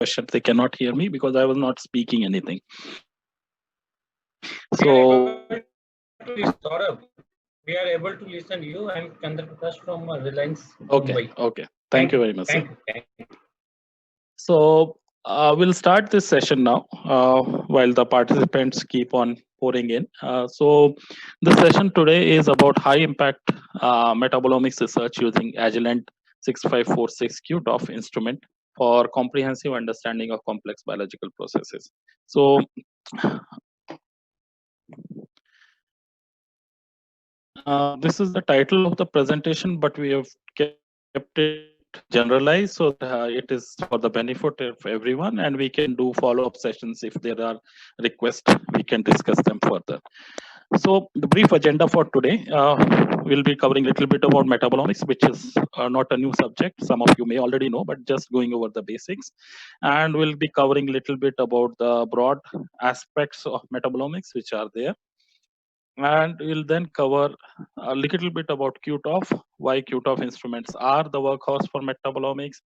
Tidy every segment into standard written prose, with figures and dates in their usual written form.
question. They cannot hear me because I was not speaking anything. We So are able to listen, Saurabh. We are able to listen you. I'm Chandra Prakash from Reliance Mumbai. okay. Thank Thank you. you very much, Thank sir. you. Thank you. So we'll start this session now while the participants keep on pouring in. So the session today is about high impact metabolomics research using Agilent 6546 QTOF instrument for comprehensive understanding of complex biological processes. So this is the title of the presentation, but we have kept it generalized so that it is for the benefit of everyone, and we can do follow-up sessions if there are requests. We can discuss them further. So the brief agenda for today, we'll be covering a little bit about metabolomics, which is not a new subject. Some of you may already know, but just going over the basics. And we'll be covering a little bit about the broad aspects of metabolomics, which are there. And we'll then cover a little bit about QTOF, why QTOF instruments are the workhorse for metabolomics.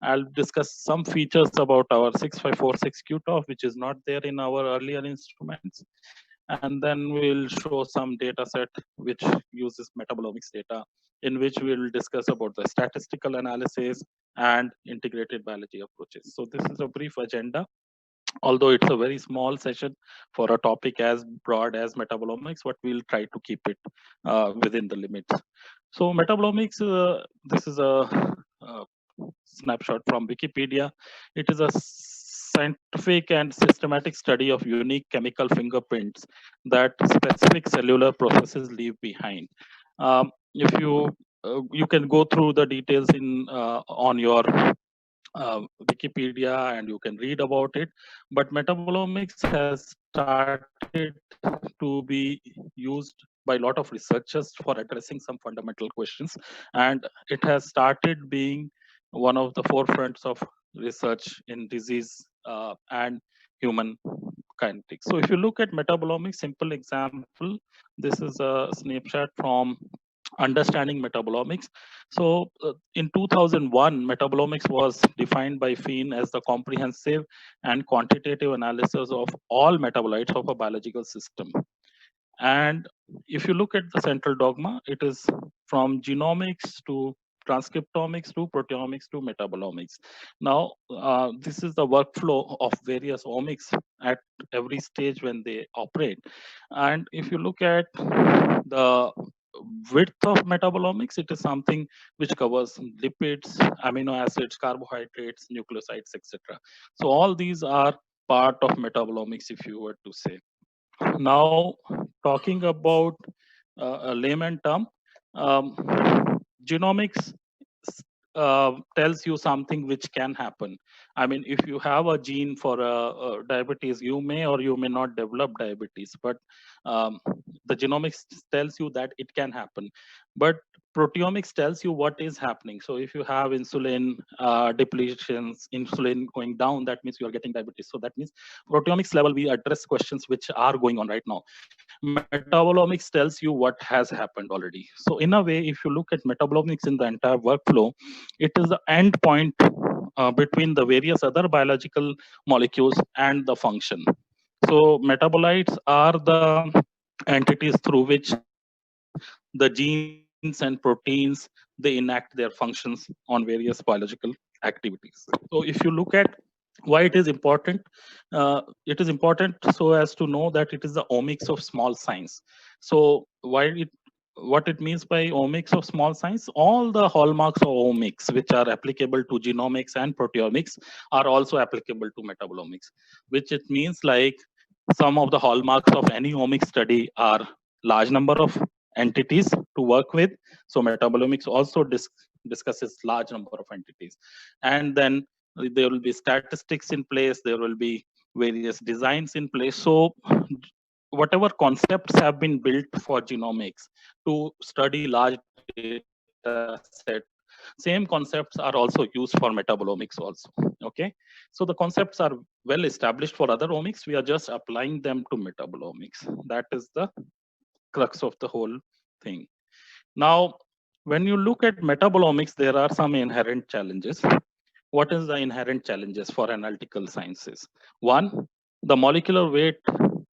I'll discuss some features about our 6546 QTOF, which is not there in our earlier instruments. And then we'll show some data set which uses metabolomics data, in which we'll discuss about the statistical analysis and integrated biology approaches. So this is a brief agenda, although it's a very small session for a topic as broad as metabolomics, but we'll try to keep it within the limits. So metabolomics, this is a snapshot from Wikipedia. It is a scientific and systematic study of unique chemical fingerprints that specific cellular processes leave behind. If you can go through the details in on your Wikipedia and you can read about it. But metabolomics has started to be used by a lot of researchers for addressing some fundamental questions, and it has started being one of the forefronts of research in disease and human kinetics. So if you look at metabolomics, simple example, this is a snapshot from understanding metabolomics. So in 2001, metabolomics was defined by Fien as the comprehensive and quantitative analysis of all metabolites of a biological system. And if you look at the central dogma, it is from genomics to transcriptomics to proteomics to metabolomics. Now, this is the workflow of various omics at every stage when they operate. And if you look at the width of metabolomics, it is something which covers lipids, amino acids, carbohydrates, nucleosides, etc. So all these are part of metabolomics, if you were to say. Now, talking about a layman term, um, genomics tells you something which can happen. I mean, if you have a gene for diabetes, you may or you may not develop diabetes, but um, the genomics tells you that it can happen. But proteomics tells you what is happening. So if you have insulin depletions, insulin going down, that means you are getting diabetes. So that means proteomics level, we address questions which are going on right now. Metabolomics tells you what has happened already. So in a way, if you look at metabolomics in the entire workflow, it is the end point between the various other biological molecules and the function. So metabolites are the entities through which the genes and proteins, they enact their functions on various biological activities. So if you look at why it is important so as to know that it is the omics of small science. So what it means by omics of small science, all the hallmarks of omics which are applicable to genomics and proteomics are also applicable to metabolomics, which it means like some of the hallmarks of any omics study are large number of entities to work with. So metabolomics also discusses large number of entities, and then there will be statistics in place, there will be various designs in place. So whatever concepts have been built for genomics to study large data set, same concepts are also used for metabolomics also. Okay, so the concepts are well established for other omics, we are just applying them to metabolomics. That is the crux of the whole thing. Now, when you look at metabolomics, there are some inherent challenges. what is the inherent challenges for analytical sciences? One, the molecular weight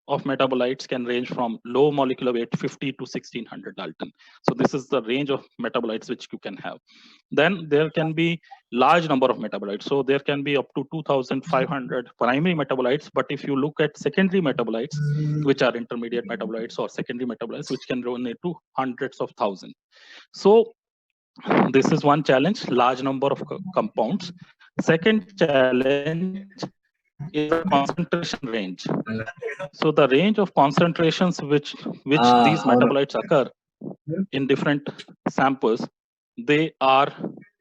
of metabolites can range from low molecular weight 50 to 1600 Dalton. So this is the range of metabolites which you can have. Then there can be large number of metabolites. So there can be up to 2500 primary metabolites. But if you look at secondary metabolites, which are intermediate metabolites or secondary metabolites, which can run into hundreds of thousands. So this is one challenge, large number of compounds. Second challenge is the concentration range. So the range of concentrations which these metabolites occur in different samples, they are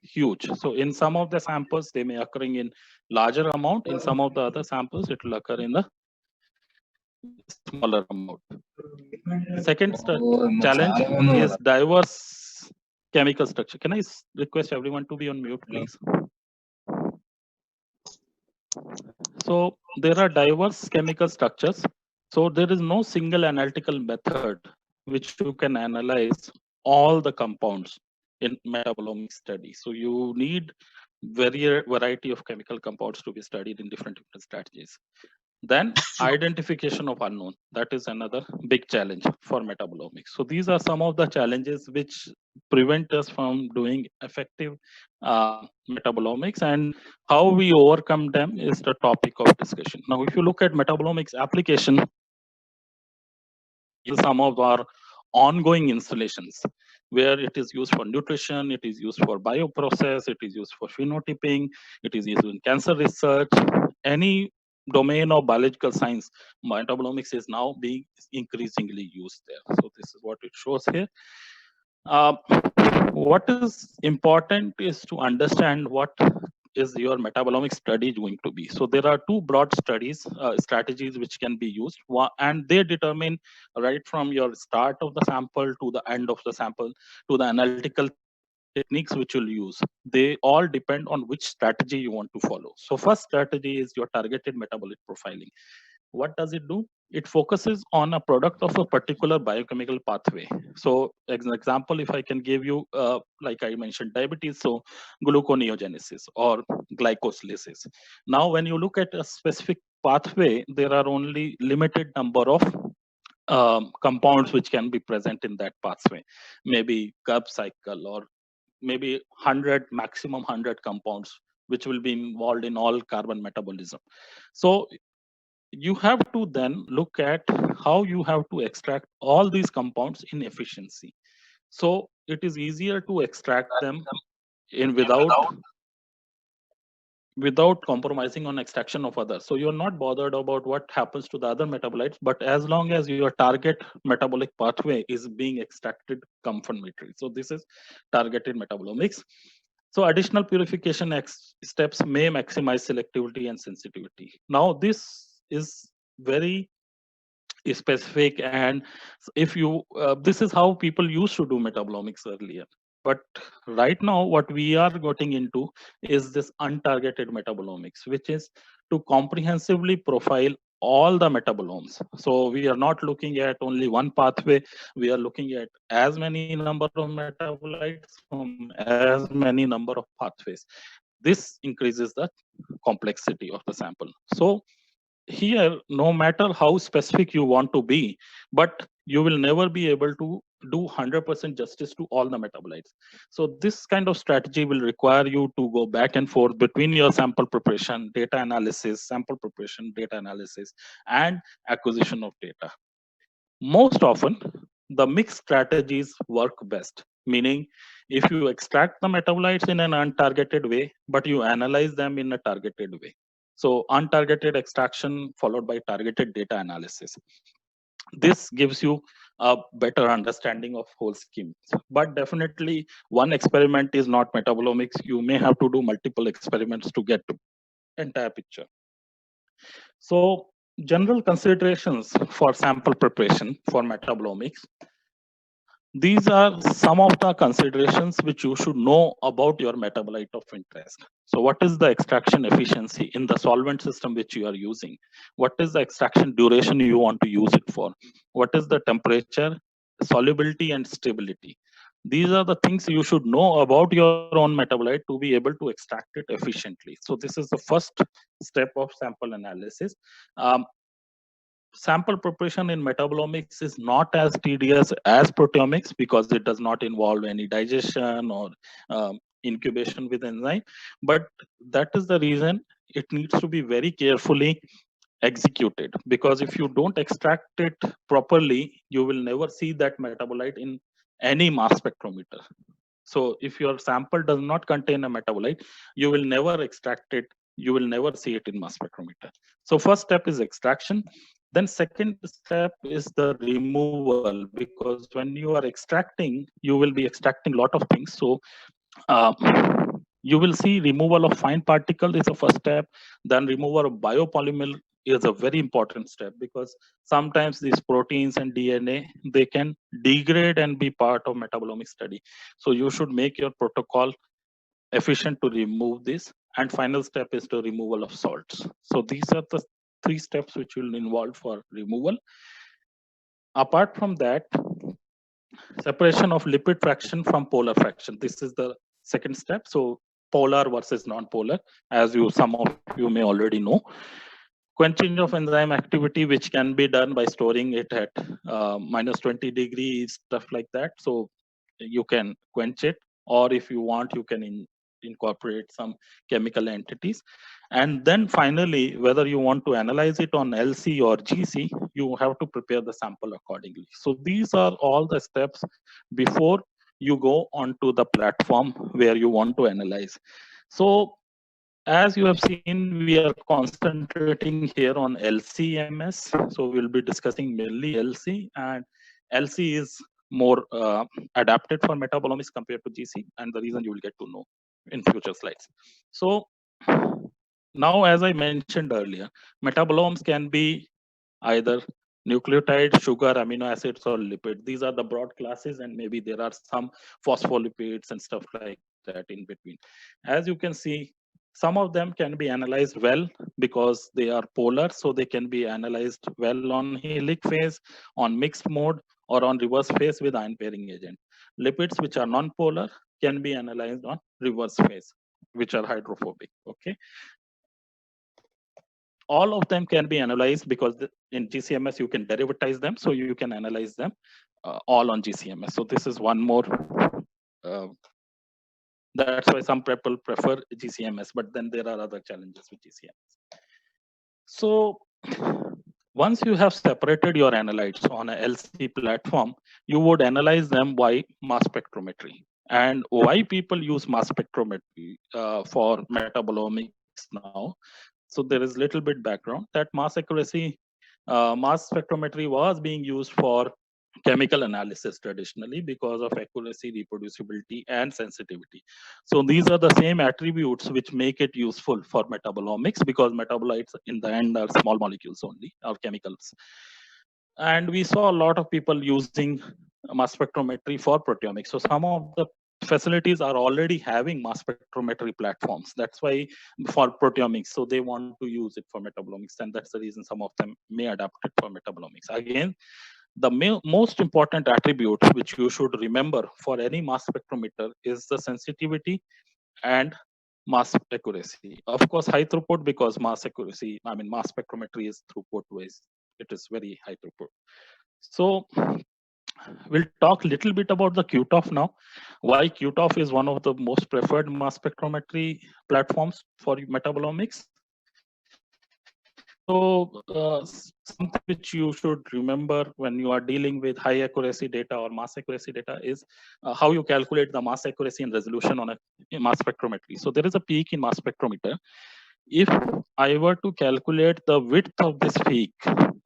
huge. So in some of the samples, they may occurring in larger amount. In some of the other samples, it will occur in the smaller amount. Second challenge is diverse chemical structure. Can I request everyone to be on mute, please? So there are diverse chemical structures. So there is no single analytical method which you can analyze all the compounds in metabolomic study. So you need variety of chemical compounds to be studied in different strategies. Then identification of unknown, that is another big challenge for metabolomics. So these are some of the challenges which prevent us from doing effective metabolomics, and how we overcome them is the topic of discussion. Now, if you look at metabolomics application, some of our ongoing installations where it is used for nutrition, it is used for bioprocess, it is used for phenotyping, it is used in cancer research, any domain of biological science, metabolomics is now being increasingly used there. So this is what it shows here. What is important is to understand what is your metabolomic study going to be. So there are two broad strategies which can be used, and they determine right from your start of the sample to the end of the sample to the analytical techniques which you'll use. They all depend on which strategy you want to follow. So first strategy is your targeted metabolic profiling. What does it do? It focuses on a product of a particular biochemical pathway. So as an example, if I can give you, like I mentioned, diabetes, so gluconeogenesis or glycosylases. Now, when you look at a specific pathway, there are only limited number of compounds which can be present in that pathway, maybe Krebs cycle, or maybe 100, maximum 100 compounds which will be involved in all carbon metabolism. So you have to then look at how you have to extract all these compounds in efficiency. So it is easier to extract them in without compromising on extraction of others. So you're not bothered about what happens to the other metabolites, but as long as your target metabolic pathway is being extracted confirmatory. So this is targeted metabolomics. So additional purification steps may maximize selectivity and sensitivity. Now this is very specific, and if you this is how people used to do metabolomics earlier. But right now what we are getting into is this untargeted metabolomics, which is to comprehensively profile all the metabolomes. So we are not looking at only one pathway, we are looking at as many number of metabolites from as many number of pathways. This increases the complexity of the sample. So here, no matter how specific you want to be, but you will never be able to do 100% justice to all the metabolites. So this kind of strategy will require you to go back and forth between your sample preparation, data analysis, sample preparation, data analysis, and acquisition of data. Most often, the mixed strategies work best, meaning if you extract the metabolites in an untargeted way, but you analyze them in a targeted way. So untargeted extraction followed by targeted data analysis. This gives you a better understanding of whole scheme. But definitely one experiment is not metabolomics. You may have to do multiple experiments to get to entire picture. So general considerations for sample preparation for metabolomics. These are some of the considerations which you should know about your metabolite of interest. So what is the extraction efficiency in the solvent system which you are using? What is the extraction duration you want to use it for? What is the temperature, solubility, and stability? These are the things you should know about your own metabolite to be able to extract it efficiently. So this is the first step of sample analysis. Um, Sample preparation in metabolomics is not as tedious as proteomics because it does not involve any digestion or incubation with enzyme. But that is the reason it needs to be very carefully executed, because if you don't extract it properly, you will never see that metabolite in any mass spectrometer. So if your sample does not contain a metabolite, you will never extract it. You will never see it in mass spectrometer. So first step is extraction. Then second step is the removal, because when you are extracting, you will be extracting a lot of things. So you will see removal of fine particle is the first step. Then removal of biopolymer is a very important step, because sometimes these proteins and DNA, they can degrade and be part of metabolomic study. So you should make your protocol efficient to remove this. And final step is the removal of salts. So these are the three steps which will involve for removal. Apart from that, separation of lipid fraction from polar fraction. This is the second step. So polar versus non-polar, as you some of you may already know. Quenching of enzyme activity, which can be done by storing it at minus 20 degrees, stuff like that. So you can quench it, or if you want, you can incorporate some chemical entities. And then finally, whether you want to analyze it on LC or GC, you have to prepare the sample accordingly. So these are all the steps before you go onto the platform where you want to analyze. So as you have seen, we are concentrating here on LC-MS. So we'll be discussing mainly LC, and LC is more adapted for metabolomics compared to GC, and the reason you will get to know in future slides. So now, as I mentioned earlier, metabolomes can be either nucleotide, sugar, amino acids, or lipid. These are the broad classes, and maybe there are some phospholipids and stuff like that in between. As you can see, some of them can be analyzed well because they are polar, so they can be analyzed well on helic phase, on mixed mode, or on reverse phase with ion pairing agent. Lipids, which are non-polar, can be analyzed on reverse phase, which are hydrophobic. Okay, all of them can be analyzed because in GCMS you can derivatize them, so you can analyze them all on GCMS. So this is one more. Uh, that's why some people prefer GCMS, but then there are other challenges with GCMS. So once you have separated your analytes on a LC platform, you would analyze them by mass spectrometry. And why people use mass spectrometry for metabolomics now? So there is little bit background that mass accuracy, mass spectrometry was being used for chemical analysis traditionally because of accuracy, reproducibility, and sensitivity. So these are the same attributes which make it useful for metabolomics, because metabolites in the end are small molecules only, or chemicals. And we saw a lot of people using mass spectrometry for proteomics. So some of the facilities are already having mass spectrometry platforms. That's why for proteomics, so they want to use it for metabolomics, and that's the reason some of them may adapt it for metabolomics. Again, the most important attribute which you should remember for any mass spectrometer is the sensitivity and mass accuracy. Of course, high throughput, because mass accuracy, I mean, mass spectrometry is throughput wise, it is very high throughput. So we'll talk a little bit about the QTOF now. Why QTOF is one of the most preferred mass spectrometry platforms for metabolomics. So something which you should remember when you are dealing with high accuracy data or mass accuracy data is how you calculate the mass accuracy and resolution on a mass spectrometry. So there is a peak in mass spectrometer. If I were to calculate the width of this peak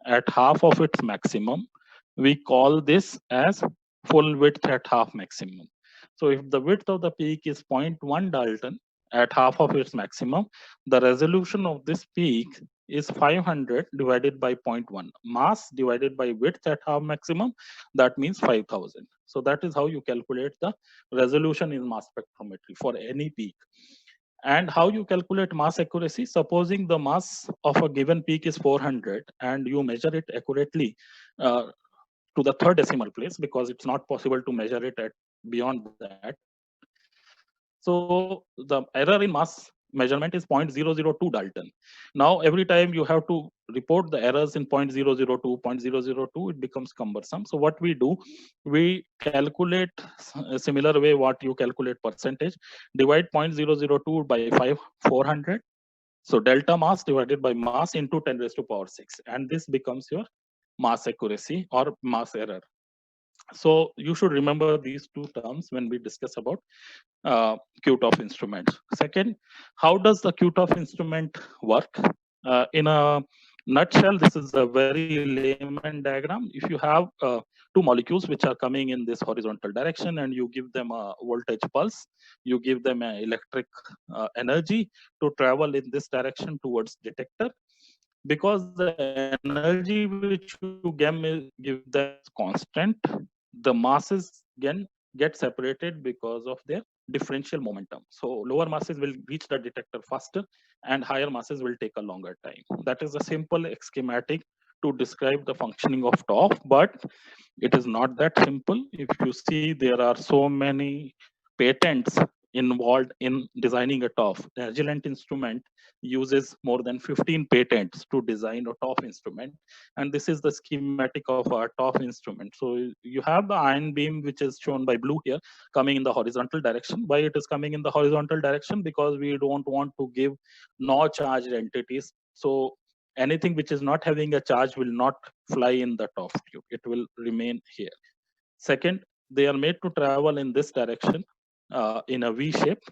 at half of its maximum, we call this as full width at half maximum. So if the width of the peak is 0.1 Dalton at half of its maximum, the resolution of this peak is 500 divided by 0.1. Mass divided by width at half maximum, that means 5000. So that is how you calculate the resolution in mass spectrometry for any peak. And how you calculate mass accuracy? Supposing the mass of a given peak is 400 and you measure it accurately to the third decimal place, because it's not possible to measure it at beyond that. So the error in mass measurement is 0.002 Dalton. Now, every time you have to report the errors in 0.002, 0.002, it becomes cumbersome. So what we do, we calculate a similar way what you calculate percentage, divide 0.002 by 400. So delta mass divided by mass into 10 raised to power 6. And this becomes your mass accuracy or mass error. So you should remember these two terms when we discuss about QTOF instrument. Second, how does the QTOF instrument work? In a nutshell, this is a very layman diagram. If you have two molecules which are coming in this horizontal direction and you give them a voltage pulse, you give them an electric energy to travel in this direction towards detector. Because the energy which you give them is constant, the masses get separated because of their differential momentum. So lower masses will reach the detector faster and higher masses will take a longer time. That is a simple schematic to describe the functioning of TOF, but it is not that simple. If you see, there are so many patents involved in designing a TOF. The Agilent instrument uses more than 15 patents to design a TOF instrument. And this is the schematic of our TOF instrument. So you have the ion beam, which is shown by blue here, coming in the horizontal direction. Why it is coming in the horizontal direction? Because we don't want to give no charged entities. So anything which is not having a charge will not fly in the TOF tube. It will remain here. Second, they are made to travel in this direction in a V shape.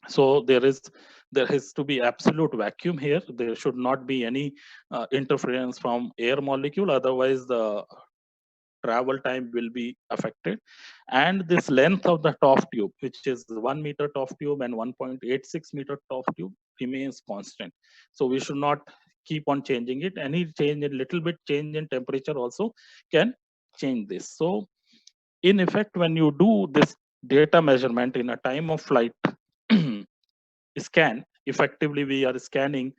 So there has to be absolute vacuum here. There should not be any interference from air molecule, otherwise the travel time will be affected. And this length of the TOF tube, which is 1 meter TOF tube and 1.86 meter TOF tube, remains constant. So we should not keep on changing it. Any change, a little bit change in temperature also can change this. So in effect, when you do this data measurement in a time of flight scan, effectively we are scanning.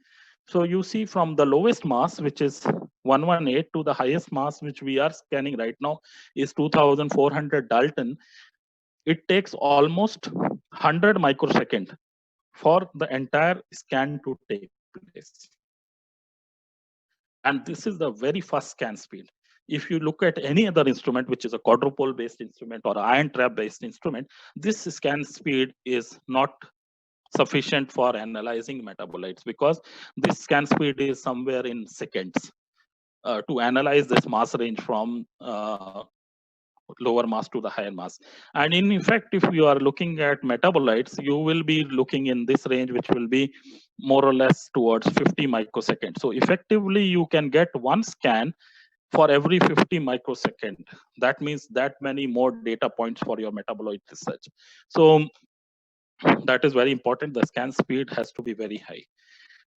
So you see from the lowest mass, which is 118, to the highest mass, which we are scanning right now, is 2400 Dalton. It takes almost 100 microsecond for the entire scan to take place. And this is the very fast scan speed. If you look at any other instrument, which is a quadrupole based instrument or ion trap based instrument, this scan speed is not sufficient for analyzing metabolites, because this scan speed is somewhere in seconds to analyze this mass range from lower mass to the higher mass. And in effect, if you are looking at metabolites, you will be looking in this range, which will be more or less towards 50 microseconds. So effectively, you can get one scan for every 50 microsecond. That means that many more data points for your metabolite research. So that is very important. The scan speed has to be very high.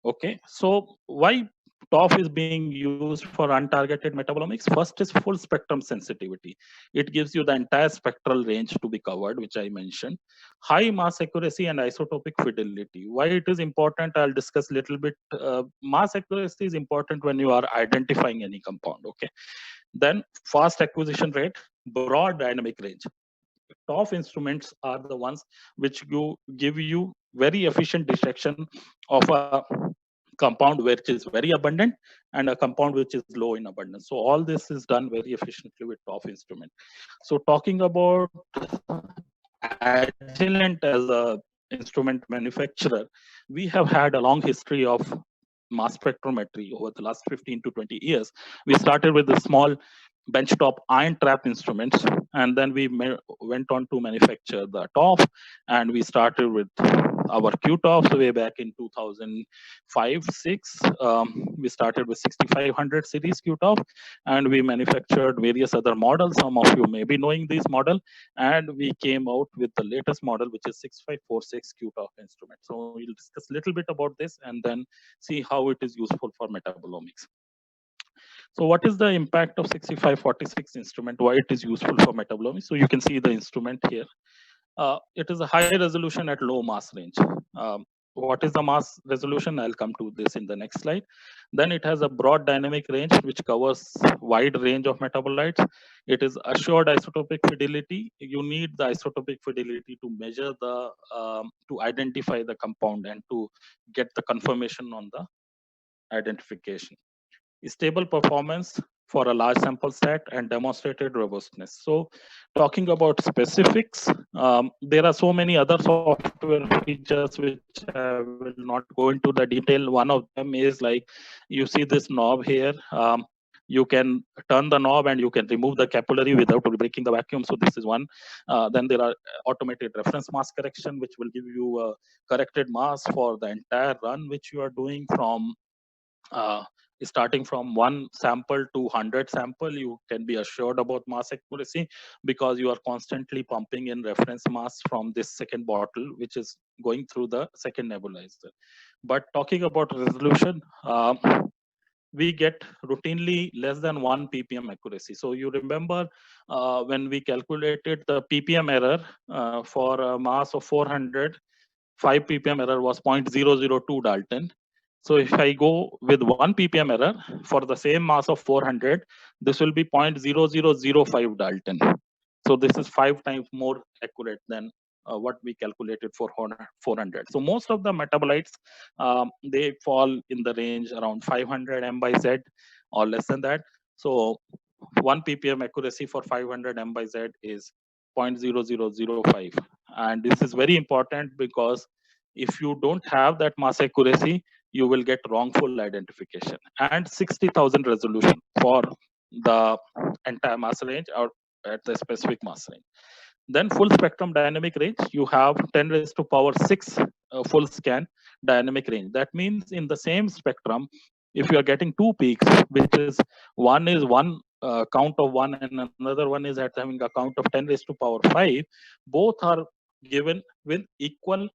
Okay, so why TOF is being used for untargeted metabolomics? First is full spectrum sensitivity. It gives you the entire spectral range to be covered, which I mentioned. High mass accuracy and isotopic fidelity. Why it is important, I'll discuss a little bit. Mass accuracy is important when you are identifying any compound. Okay, then fast acquisition rate, broad dynamic range. TOF instruments are the ones which give you very efficient detection of a compound which is very abundant and a compound which is low in abundance. So all this is done very efficiently with TOF instrument. So talking about Agilent as a instrument manufacturer, we have had a long history of mass spectrometry over the last 15 to 20 years. We started with the small benchtop ion trap instruments, and then we went on to manufacture the TOF, and we started with our QTOFs way back in 2005-6. We started with 6500 series QTOF, and we manufactured various other models. Some of you may be knowing this model, and we came out with the latest model, which is 6546 QTOF instrument. So we'll discuss a little bit about this and then see how it is useful for metabolomics. So what is the impact of 6546 instrument? Why it is useful for metabolomics? So you can see the instrument here. It is a high resolution at low mass range. what is the mass resolution? I'll come to this in the next slide. Then it has a broad dynamic range which covers wide range of metabolites. It is assured isotopic fidelity. You need the isotopic fidelity to measure the to identify the compound and to get the confirmation on the identification. Stable performance for a large sample set and demonstrated robustness. So talking about specifics, there are so many other software features which I will not go into the detail. One of them is like, you see this knob here. You can turn the knob and you can remove the capillary without breaking the vacuum. So this is one. Then there are automated reference mass correction, which will give you a corrected mass for the entire run, which you are doing from uh, starting from one sample to 100 sample. You can be assured about mass accuracy because you are constantly pumping in reference mass from this second bottle, which is going through the second nebulizer. But talking about resolution, we get routinely less than 1 ppm accuracy. So you remember when we calculated the ppm error for a mass of 400, 5 ppm error was 0.002 Dalton. So if I go with 1 ppm error for the same mass of 400, this will be 0.0005 Dalton. So this is 5 times more accurate than what we calculated for 400. So most of the metabolites, they fall in the range around 500 m by z or less than that. So 1 ppm accuracy for 500 m by z is 0.0005. And this is very important because if you don't have that mass accuracy, you will get wrongful identification. And 60,000 resolution for the entire mass range or at the specific mass range. Then full spectrum dynamic range, you have 10 raised to power 6 full scan dynamic range. That means in the same spectrum, if you are getting two peaks, which is one count of one and another one is at having a count of 10 raised to power 5, both are given with equal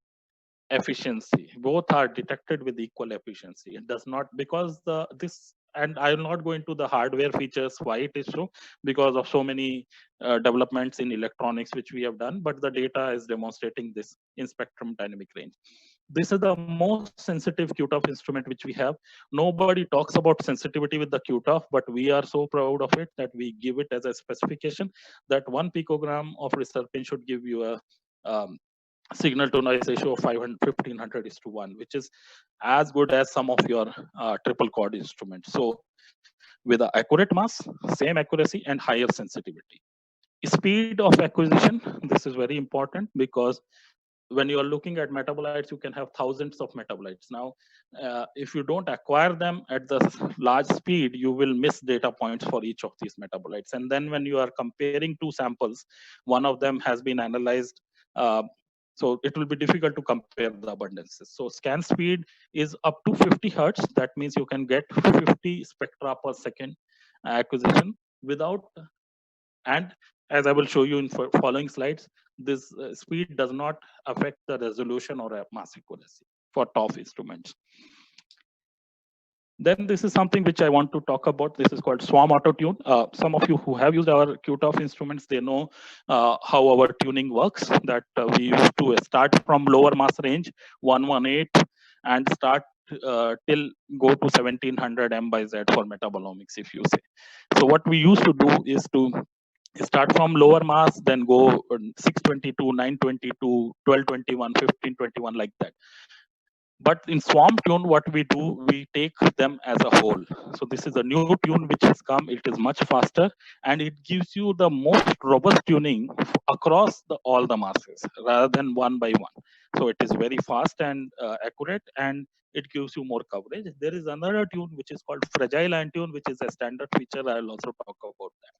efficiency. Both are detected with equal efficiency. It does not, because the this, and I will not go into the hardware features why it is so, because of so many developments in electronics which we have done, but the data is demonstrating this in spectrum dynamic range. This is the most sensitive QTOF instrument which we have. Nobody talks about sensitivity with the QTOF, but we are so proud of it that we give it as a specification that 1 picogram of reserpine should give you a signal to noise ratio of 500, 1500 is to 1, which is as good as some of your triple chord instruments. So with an accurate mass, same accuracy and higher sensitivity. Speed of acquisition, this is very important because when you are looking at metabolites, you can have thousands of metabolites. Now, if you don't acquire them at the large speed, you will miss data points for each of these metabolites. And then when you are comparing two samples, one of them has been analyzed. So it will be difficult to compare the abundances. So scan speed is up to 50 hertz. That means you can get 50 spectra per second acquisition without, and as I will show you in following slides, this speed does not affect the resolution or mass accuracy for TOF instruments. Then this is something which I want to talk about. This is called Swarm Auto Tune. Some of you who have used our QTOF instruments, they know how our tuning works. That we used to start from lower mass range, 118, and start till go to 1700 m by z for metabolomics, if you say. So what we used to do is to start from lower mass, then go 622, 922, 1221, 1521, like that. But in Swarm Tune, what we do, we take them as a whole. So this is a new tune which has come. It is much faster and it gives you the most robust tuning across all the masses rather than one by one. So it is very fast and accurate, and it gives you more coverage. There is another tune which is called Fragile Ion Tune, which is a standard feature. I'll also talk about that.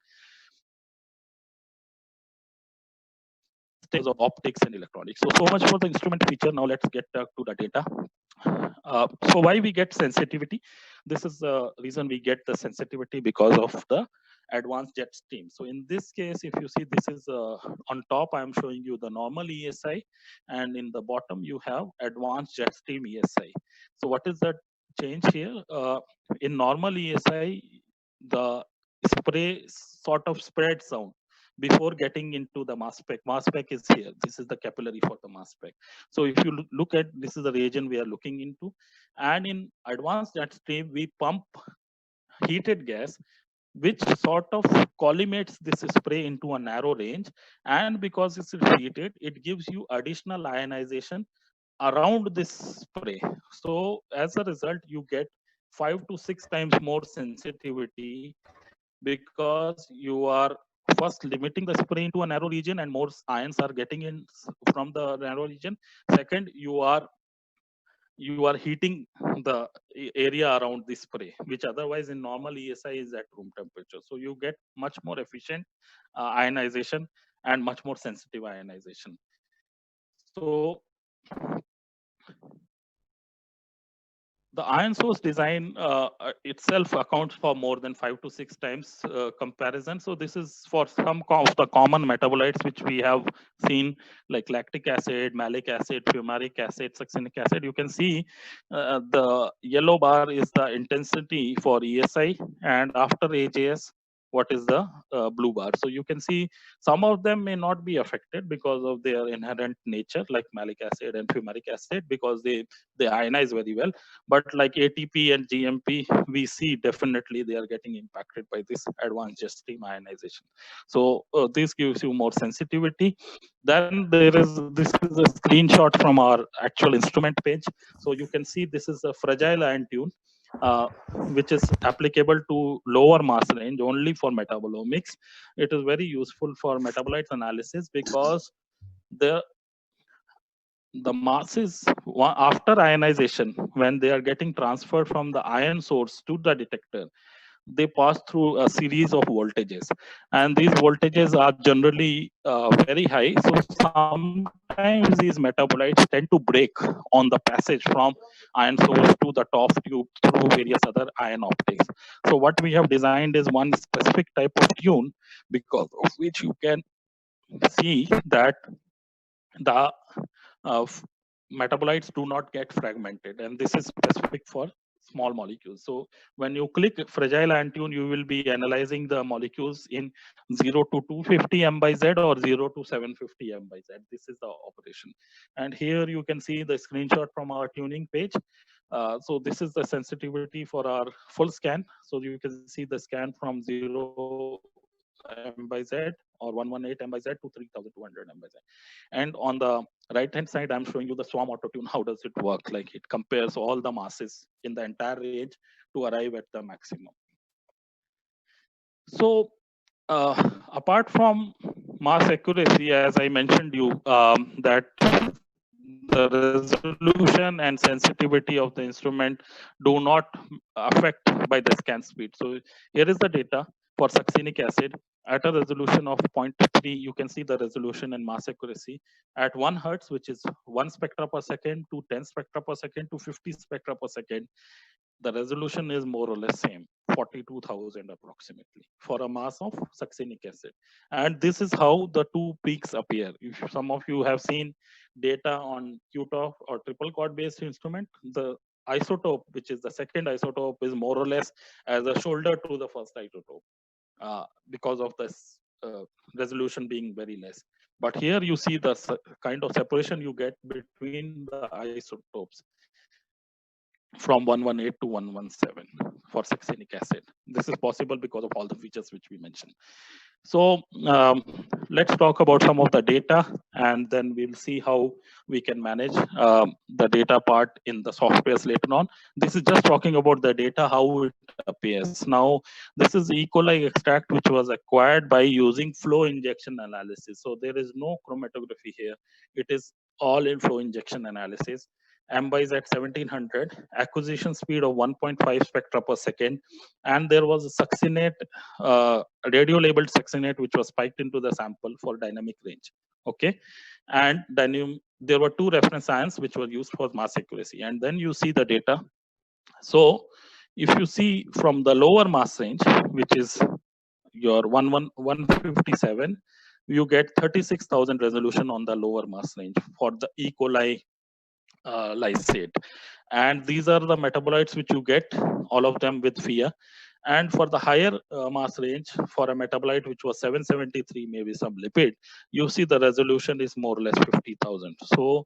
Stages of optics and electronics. So much for the instrument feature. Now let's get to the data. So why we get sensitivity? This is the reason we get the sensitivity because of the advanced jet stream. So in this case, if you see, this is on top, I'm showing you the normal ESI, and in the bottom you have advanced jet stream ESI. So what is the change here? In normal ESI, the spray sort of spreads out. before getting into the mass spec. Mass spec is here. This is the capillary for the mass spec. So if you look at, this is the region we are looking into, and in advanced jet stream we pump heated gas, which sort of collimates this spray into a narrow range, and because it's heated, it gives you additional ionization around this spray. So as a result, you get 5 to 6 times more sensitivity, because you are first limiting the spray into a narrow region and more ions are getting in from the narrow region. Second, you are heating the area around the spray, which otherwise in normal ESI is at room temperature. So you get much more efficient ionization and much more sensitive ionization. So the ion source design itself accounts for more than 5 to 6 times comparison. So this is for some of the common metabolites which we have seen, like lactic acid, malic acid, fumaric acid, succinic acid. You can see the yellow bar is the intensity for ESI, and after AJS, what is the blue bar. So you can see some of them may not be affected because of their inherent nature, like malic acid and fumaric acid, because they ionize very well. But like ATP and GMP, we see definitely they are getting impacted by this advanced jet stream ionization. So this gives you more sensitivity. Then this is a screenshot from our actual instrument page. So you can see this is a fragile ion tune, which is applicable to lower mass range only for metabolomics. It is very useful for metabolites analysis because the masses after ionization, when they are getting transferred from the ion source to the detector, they pass through a series of voltages, and these voltages are generally very high. So sometimes these metabolites tend to break on the passage from ion source to the top tube through various other ion optics. So what we have designed is one specific type of tune, because of which you can see that the metabolites do not get fragmented, and this is specific for small molecules. So when you click fragile ion tune, you will be analyzing the molecules in 0 to 250 m by z or 0 to 750 m by z. This is the operation, and here you can see the screenshot from our tuning page. So this is the sensitivity for our full scan. So you can see the scan from 0 m by z or 118 m by z to 3200 m by z. And on the right hand side, I'm showing you the swarm auto tune. How does it work? Like it compares all the masses in the entire range to arrive at the maximum. So apart from mass accuracy, as I mentioned you, that the resolution and sensitivity of the instrument do not affect by the scan speed. So here is the data for succinic acid at a resolution of 0.3. You can see the resolution and mass accuracy at 1 hertz, which is 1 spectra per second, to 10 spectra per second, to 50 spectra per second. The resolution is more or less same, 42,000 approximately, for a mass of succinic acid. And this is how the two peaks appear. If some of you have seen data on QTOF or triple quad based instrument, the isotope, which is the second isotope, is more or less as a shoulder to the first isotope, because of this resolution being very less. But here you see the kind of separation you get between the isotopes from 118 to 117 for succinic acid. This is possible because of all the features which we mentioned. So let's talk about some of the data, and then we'll see how we can manage the data part in the softwares later on. This is just talking about the data, how it appears. Now, this is E. coli extract, which was acquired by using flow injection analysis. So there is no chromatography here. It is all in flow injection analysis. M by Z 1700, acquisition speed of 1.5 spectra per second, and there was a succinate, radio labeled succinate, which was spiked into the sample for dynamic range. Okay, and then there were 2 reference ions which were used for mass accuracy, and then you see the data. So if you see from the lower mass range, which is your 157, you get 36,000 resolution on the lower mass range for the E. coli lysate. And these are the metabolites which you get, all of them with FIA. And for the higher mass range, for a metabolite which was 773, maybe some lipid, you see the resolution is more or less 50,000. So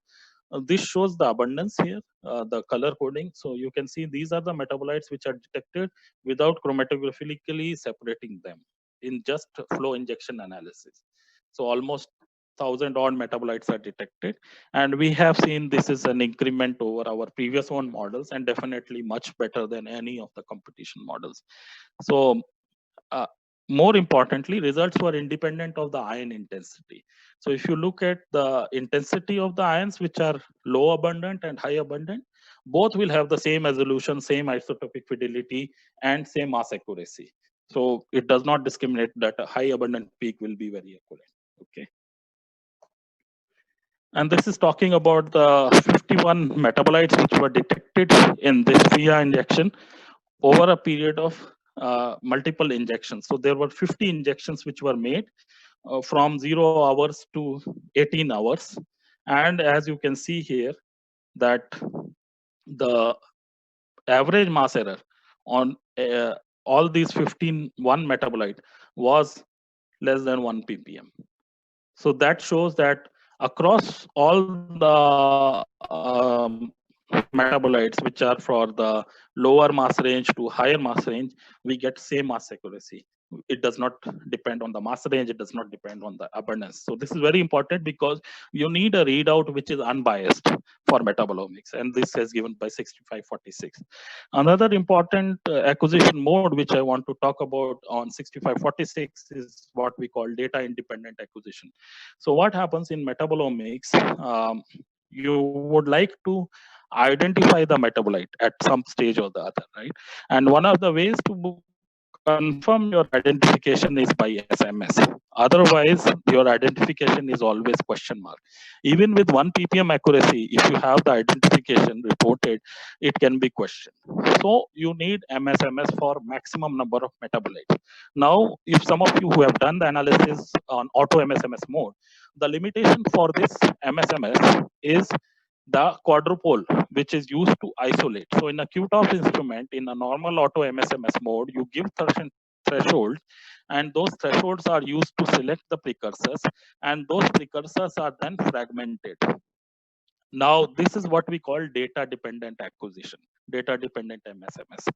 this shows the abundance here, the color coding. So you can see these are the metabolites which are detected without chromatographically separating them in just flow injection analysis. So almost 1,000 odd metabolites are detected, and we have seen this is an increment over our previous one models, and definitely much better than any of the competition models. So uh, more importantly, results were independent of the ion intensity. So if you look at the intensity of the ions which are low abundant and high abundant, both will have the same resolution, same isotopic fidelity, and same mass accuracy. So it does not discriminate that a high abundant peak will be very accurate. Okay. And this is talking about the 51 metabolites which were detected in this via injection over a period of multiple injections. So there were 50 injections which were made from 0 hours to 18 hours. And as you can see here, that the average mass error on all these 1 metabolite was less than 1 ppm. So that shows that across all the metabolites which are for the lower mass range to higher mass range, we get same mass accuracy. It does not depend on the mass range, it does not depend on the abundance. So this is very important because you need a readout which is unbiased for metabolomics, and this is given by 6546. Another important acquisition mode which I want to talk about on 6546 is what we call data independent acquisition. So what happens in metabolomics, you would like to identify the metabolite at some stage or the other, right? And one of the ways to confirm your identification is by SMS. Otherwise, your identification is always question mark. Even with 1 ppm accuracy, if you have the identification reported, it can be questioned. So you need MSMS for maximum number of metabolites. Now, if some of you who have done the analysis on auto MSMS mode, the limitation for this MSMS is the quadrupole, which is used to isolate. So in a QTOF instrument, in a normal auto MSMS mode, you give certain thresholds, and those thresholds are used to select the precursors, and those precursors are then fragmented. Now, this is what we call data dependent acquisition, data dependent MSMS.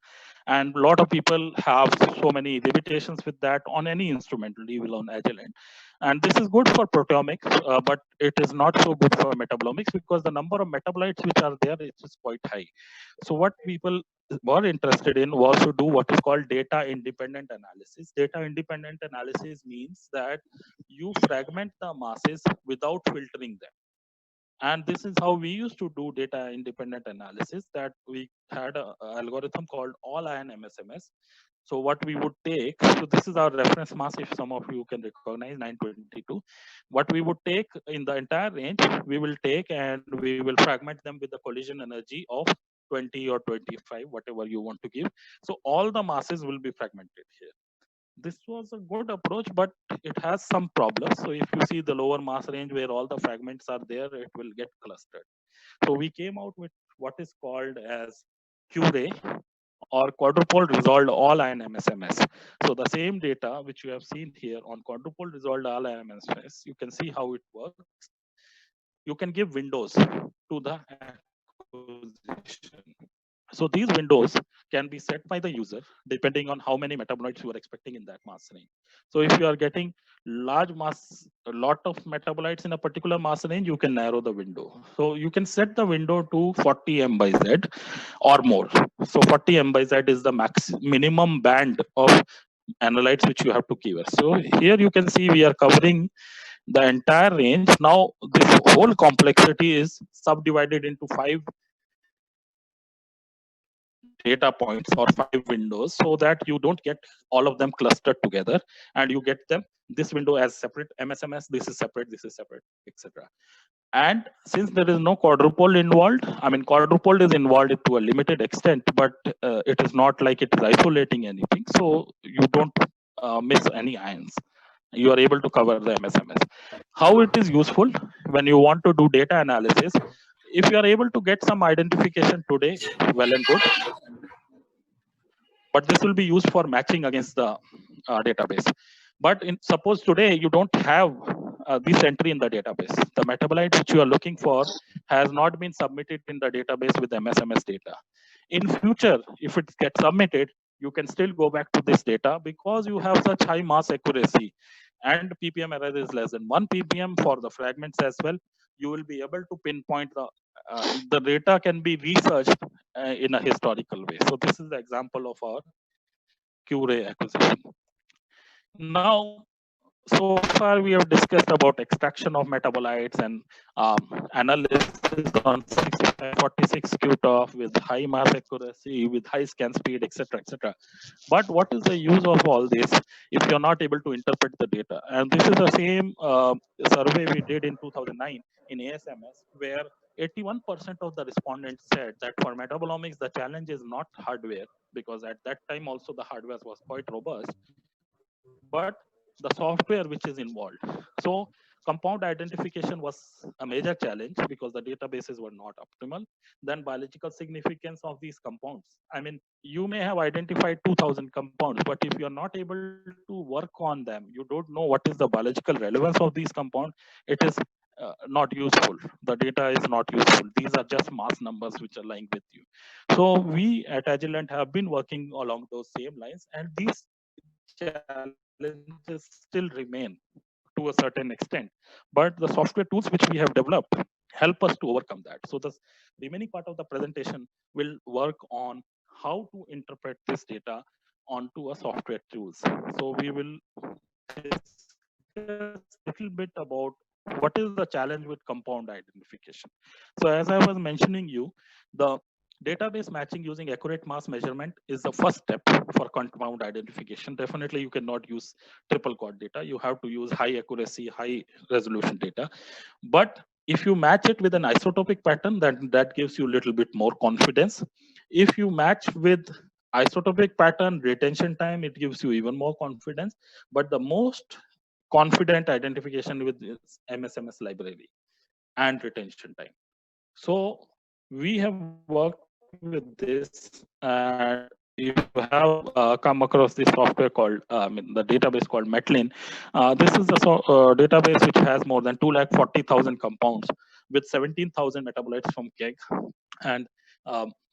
And a lot of people have so many limitations with that on any instrument, even on Agilent. And this is good for proteomics, but it is not so good for metabolomics because the number of metabolites which are there is quite high. So what people were interested in was to do what is called data independent analysis. Data independent analysis means that you fragment the masses without filtering them. And this is how we used to do data independent analysis, that we had an algorithm called all ion MSMS. So what we would take, so this is our reference mass, if some of you can recognize, 922. What we would take in the entire range, we will take and we will fragment them with the collision energy of 20 or 25, whatever you want to give. So all the masses will be fragmented here. This was a good approach, but it has some problems. So if you see the lower mass range where all the fragments are there, it will get clustered. So we came out with what is called as QRay, or quadrupole resolved all ion MSMS. So the same data which you have seen here on quadrupole resolved all ion MSMS, you can see how it works. You can give windows to the acquisition. So these windows can be set by the user depending on how many metabolites you are expecting in that mass range. So if you are getting large mass, a lot of metabolites in a particular mass range, you can narrow the window. So you can set the window to 40 M by Z or more. So 40 M by Z is the minimum band of analytes which you have to cover. So here you can see we are covering the entire range. Now this whole complexity is subdivided into 5 data points or 5 windows, so that you don't get all of them clustered together, and you get them this window as separate MSMS, this is separate, etc. And since there is no quadrupole involved, I mean quadrupole is involved to a limited extent, but it is not like it is isolating anything, so you don't miss any ions. You are able to cover the MSMS. How it is useful when you want to do data analysis? If you are able to get some identification today, well and good. but this will be used for matching against the database. But suppose today you don't have this entry in the database. The metabolite which you are looking for has not been submitted in the database with MSMS data. In future, if it gets submitted, you can still go back to this data because you have such high mass accuracy and ppm error is less than 1 ppm for the fragments as well. You will be able to pinpoint the data can be researched in a historical way. So this is the example of our Cure acquisition. Now, so far we have discussed about extraction of metabolites and analysis on 6546 QTOF with high mass accuracy, with high scan speed, etc., etc. But what is the use of all this if you're not able to interpret the data? And this is the same survey we did in 2009 in ASMS, where 81% of the respondents said that for metabolomics, the challenge is not hardware, because at that time also the hardware was quite robust, but the software which is involved. So compound identification was a major challenge because the databases were not optimal. Then biological significance of these compounds. I mean, you may have identified 2000 compounds, but if you're not able to work on them, you don't know what is the biological relevance of these compounds, it is not useful. The data is not useful. These are just mass numbers which are lying with you. So we at Agilent have been working along those same lines, and these challenges still remain to a certain extent. But the software tools which we have developed help us to overcome that. So the remaining part of the presentation will work on how to interpret this data onto a software tools. So we will discuss a little bit about what is the challenge with compound identification. So as I was mentioning you, the database matching using accurate mass measurement is the first step for compound identification. Definitely, you cannot use triple quad data. You have to use high accuracy, high resolution data. But if you match it with an isotopic pattern, then that gives you a little bit more confidence. If you match with isotopic pattern retention time, it gives you even more confidence. But the most confident identification with is MSMS library and retention time. So we have worked with this, and you have come across this software called, the database called Metlin. This is the database which has more than 240,000 compounds with 17,000 metabolites from KEGG and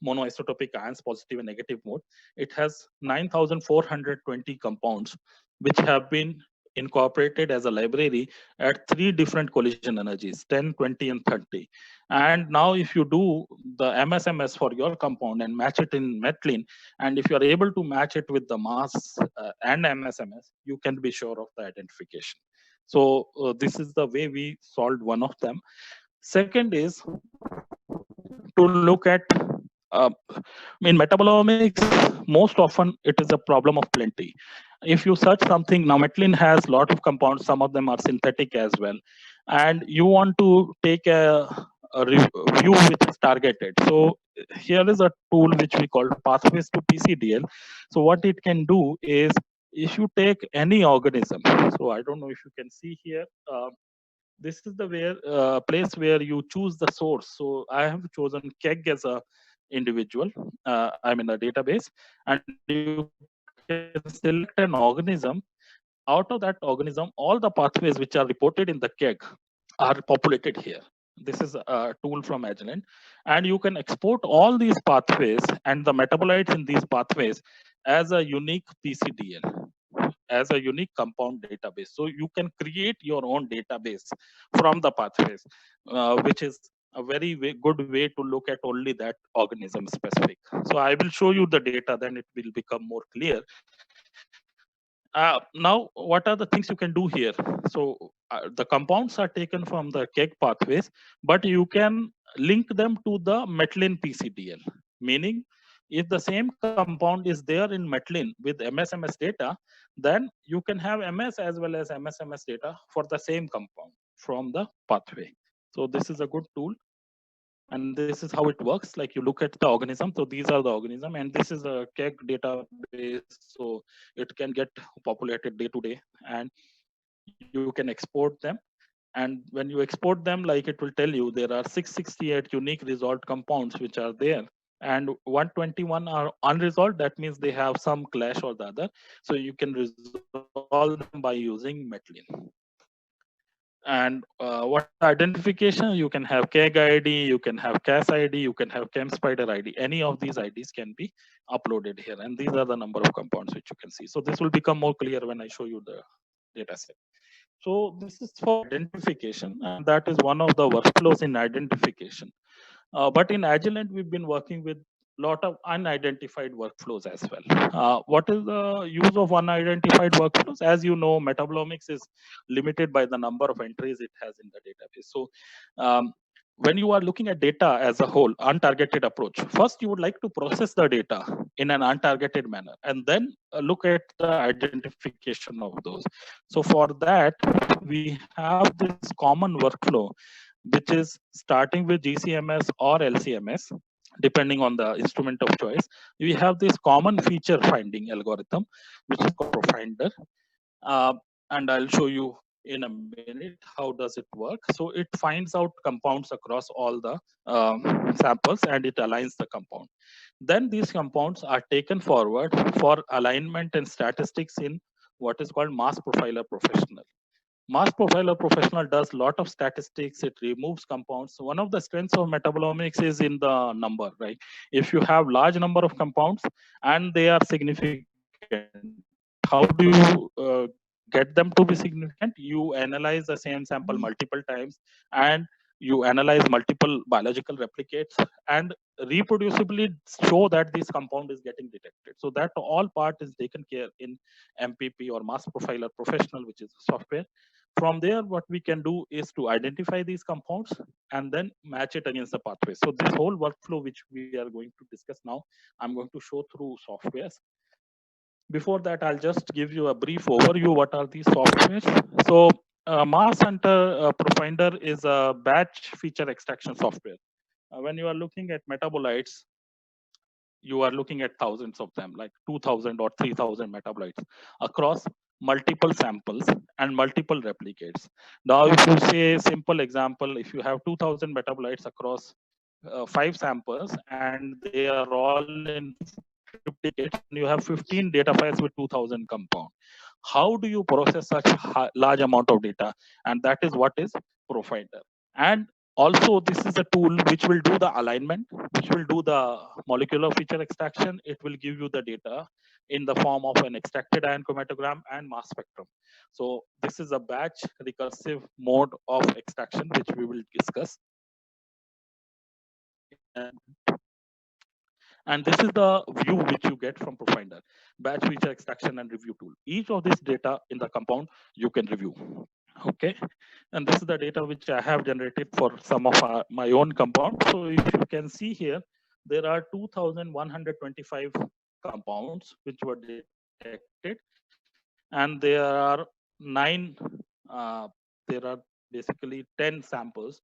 monoisotopic ions, positive and negative mode. It has 9,420 compounds which have been incorporated as a library at 3 different collision energies, 10, 20, and 30. And now if you do the MSMS for your compound and match it in Metlin, and if you are able to match it with the mass and MSMS, you can be sure of the identification. So this is the way we solved one of them. Second is to look at in metabolomics, most often it is a problem of plenty. If you search something, now Metlin has a lot of compounds, some of them are synthetic as well, and you want to take a review which is targeted. So here is a tool which we call pathways to PCDL. So what it can do is, if you take any organism, so I don't know if you can see here, this is the place where you choose the source. So I have chosen KEGG as a individual, I'm in a database, and you can select an organism. Out of that organism, all the pathways which are reported in the KEGG are populated here. This is a tool from Agilent, and you can export all these pathways and the metabolites in these pathways as a unique PCDL, as a unique compound database. So you can create your own database from the pathways, which is a very good way to look at only that organism specific. So I will show you the data, then it will become more clear. Now, what are the things you can do here? So the compounds are taken from the KEGG pathways, but you can link them to the Metlin PCDL, meaning if the same compound is there in Metlin with MSMS data, then you can have MS as well as MSMS data for the same compound from the pathway. So this is a good tool. And this is how it works. Like, you look at the organism. So these are the organism, and this is a KEGG database. So it can get populated day to day, and you can export them. And when you export them, like, it will tell you there are 668 unique resolved compounds which are there. and 121 are unresolved. That means they have some clash or the other. So you can resolve them by using Metlin. And what is the identification? You can have KEG ID, you can have CAS ID, you can have ChemSpider ID. Any of these IDs can be uploaded here. And these are the number of compounds which you can see. So this will become more clear when I show you the data set. So this is for identification, and that is one of the workflows in identification. But in Agilent, we've been working with lot of unidentified workflows as well. What is the use of unidentified workflows? As you know, metabolomics is limited by the number of entries it has in the database. So um, when you are looking at data as a whole, untargeted approach, first you would like to process the data in an untargeted manner, and then look at the identification of those. So for that, we have this common workflow, which is starting with GCMS or LCMS, depending on the instrument of choice. We have this common feature finding algorithm, which is called Profinder. Uh, and I'll show you in a minute how does it work. So it finds out compounds across all the samples and it aligns the compound. Then these compounds are taken forward for alignment and statistics in what is called Mass Profiler Professional. Mass Profiler Professional does lot of statistics. It removes compounds. One of the strengths of metabolomics is in the number, right? If you have large number of compounds and they are significant, how do you get them to be significant? You analyze the same sample multiple times, and you analyze multiple biological replicates and reproducibly show that this compound is getting detected. So that all part is taken care in MPP or Mass Profiler Professional, which is software. From there, what we can do is to identify these compounds and then match it against the pathway. So this whole workflow, which we are going to discuss now, I'm going to show through softwares. Before that, I'll just give you a brief overview. What are these softwares? So Mass Hunter Profinder is a batch feature extraction software. When you are looking at metabolites, you are looking at thousands of them, like 2000 or 3000 metabolites across multiple samples and multiple replicates. Now, if you say simple example, if you have 2000 metabolites across 5 samples and they are all in replicates and you have 15 data files with 2000 compound, how do you process such large amount of data? And that is what is Profinder. And also, this is a tool which will do the alignment, which will do the molecular feature extraction. It will give you the data in the form of an extracted ion chromatogram and mass spectrum. So this is a batch recursive mode of extraction, which we will discuss. And this is the view which you get from Profinder, batch feature extraction and review tool. Each of this data in the compound you can review. Okay, and this is the data which I have generated for some of my own compounds. So if you can see here, there are 2,125 compounds which were detected, and there are 9. Uh, there are basically 10 samples,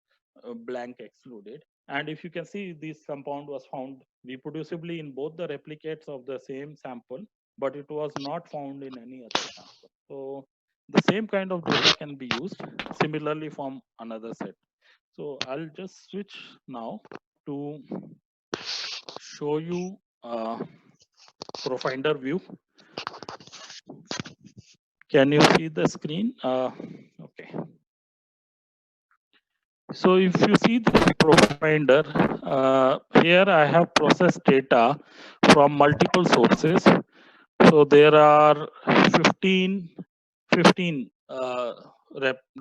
blank excluded. And if you can see, this compound was found reproducibly in both the replicates of the same sample, but it was not found in any other sample. So the same kind of data can be used similarly from another set. So I'll just switch now to show you Profinder view. Can you see the screen? Okay. So if you see this Profinder, here I have processed data from multiple sources. So there are 15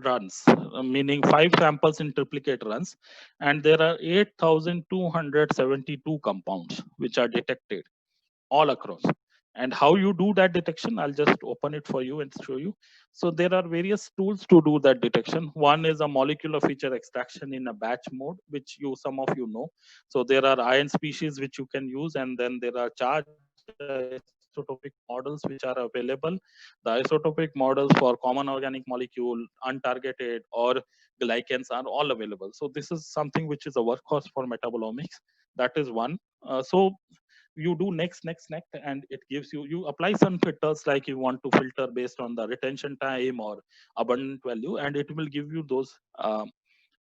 runs, meaning 5 samples in triplicate runs, and there are 8,272 compounds which are detected all across. And how you do that detection, I'll just open it for you and show you. So there are various tools to do that detection. One is a molecular feature extraction in a batch mode, which some of you know. So there are ion species which you can use, and then there are charge isotopic models which are available. The isotopic models for common organic molecule, untargeted, or glycans are all available. So this is something which is a workhorse for metabolomics. That is one. So you do next, and it gives you apply some filters, like you want to filter based on the retention time or abundant value, and it will give you those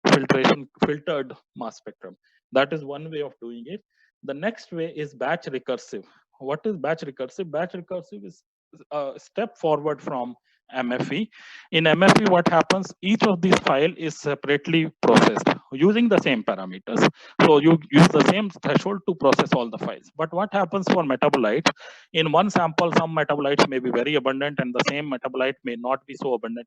filtered mass spectrum. That is one way of doing it. The next way is batch recursive. What is batch recursive? Batch recursive is a step forward from MFE. In MFE, what happens? Each of these file is separately processed using the same parameters. So you use the same threshold to process all the files. But what happens for metabolites? In one sample, some metabolites may be very abundant and the same metabolite may not be so abundant